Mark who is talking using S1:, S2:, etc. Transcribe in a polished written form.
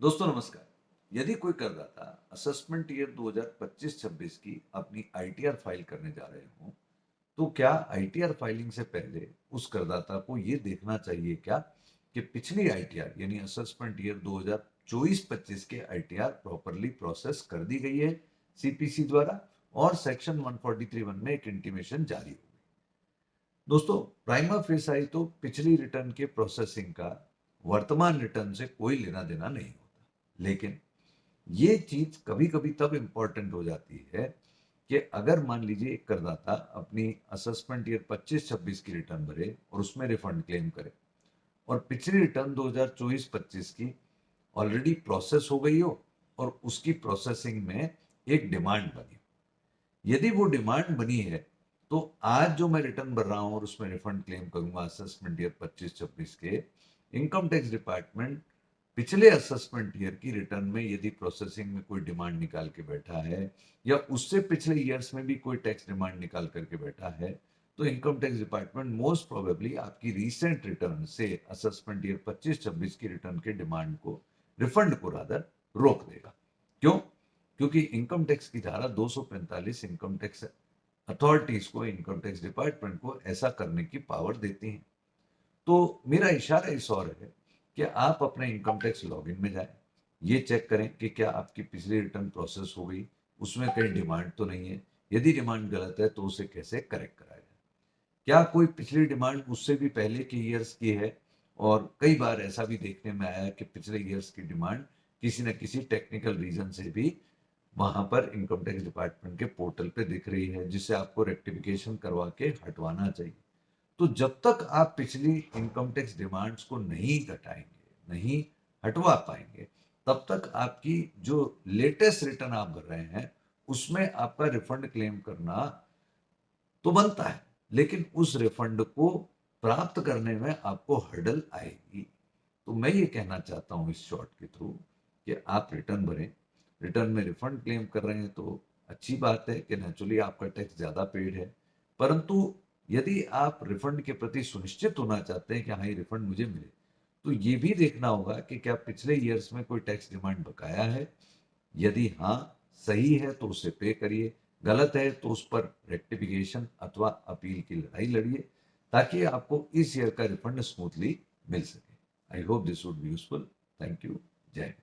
S1: दोस्तों नमस्कार। यदि कोई करदाता असेसमेंट ईयर 2025-26 की अपनी आईटीआर फाइल करने जा रहे हो, तो क्या आईटीआर फाइलिंग से पहले उस करदाता को ये देखना चाहिए क्या कि पिछली आईटीआर यानी असेसमेंट ईयर 2024-25 के आईटीआर प्रॉपरली प्रोसेस कर दी गई है सीपीसी द्वारा और सेक्शन 143(1) में एक इंटीमेशन जारी हो। दोस्तों, प्राइमा फेसाई तो पिछली रिटर्न के प्रोसेसिंग का वर्तमान रिटर्न से कोई लेना देना नहीं होता, लेकिन ये चीज कभी कभी तब इंपॉर्टेंट हो जाती है कि अगर मान लीजिए एक करदाता अपनी असेसमेंट ईयर 25-26 की रिटर्न भरे और उसमें रिफंड क्लेम करे और पिछली रिटर्न 2024-25 की ऑलरेडी प्रोसेस हो गई हो और उसकी प्रोसेसिंग में एक डिमांड बनी हो। यदि वो डिमांड बनी है तो आज जो मैं रिटर्न भर रहा हूं और उसमें रिफंड क्लेम करूंगा असेसमेंट ईयर 25-26 के, इनकम टैक्स डिपार्टमेंट पिछले असेसमेंट ईयर की रिटर्न में यदि प्रोसेसिंग में कोई डिमांड निकाल के बैठा है या उससे पिछले ईयर्स में भी कोई टैक्स डिमांड निकाल करके बैठा है, तो income tax department most probably आपकी रीसेंट रिटर्न से असेसमेंट ईयर 25-26 की रिटर्न के डिमांड को, रिफंड को रादर, रोक देगा। क्यों? क्योंकि इनकम टैक्स की धारा 245 इनकम टैक्स अथॉरिटीज को, इनकम टैक्स डिपार्टमेंट को ऐसा करने की पावर देती है। तो मेरा इशारा इस ओर है कि आप अपने इनकम टैक्स लॉगिन में जाएं, ये चेक करें कि क्या आपकी पिछली रिटर्न प्रोसेस हो गई, उसमें कहीं डिमांड तो नहीं है। यदि डिमांड गलत है तो उसे कैसे करेक्ट कराया जाए। क्या कोई पिछली डिमांड उससे भी पहले के ईयर्स की है, और कई बार ऐसा भी देखने में आया कि पिछले ईयर्स की डिमांड किसी न किसी टेक्निकल रीजन से भी वहां पर इनकम टैक्स डिपार्टमेंट के पोर्टल पे दिख रही है, जिसे आपको रेक्टिफिकेशन करवा के हटवाना चाहिए। तो जब तक आप पिछली इनकम टैक्स डिमांड्स को नहीं घटाएंगे, नहीं हटवा पाएंगे, तब तक आपकी जो लेटेस्ट रिटर्न आप भर रहे हैं उसमें आपका रिफंड क्लेम करना तो बनता है, लेकिन उस रिफंड को प्राप्त करने में आपको हर्डल आएगी। तो मैं ये कहना चाहता हूं इस शॉर्ट के थ्रू कि आप रिटर्न भरें। रिटर्न में रिफंड क्लेम कर रहे हैं तो अच्छी बात है कि नेचुरली आपका टैक्स ज्यादा पेड है, परंतु यदि आप रिफंड के प्रति सुनिश्चित होना चाहते हैं कि हाँ ये रिफंड मुझे मिले, तो ये भी देखना होगा कि क्या पिछले ईयर्स में कोई टैक्स डिमांड बकाया है। यदि हाँ सही है तो उसे पे करिए, गलत है तो उस पर रेक्टिफिकेशन अथवा अपील की लड़ाई लड़िए, ताकि आपको इस ईयर का रिफंड स्मूथली मिल सके। I hope this would be useful. Thank you. जय हिंद।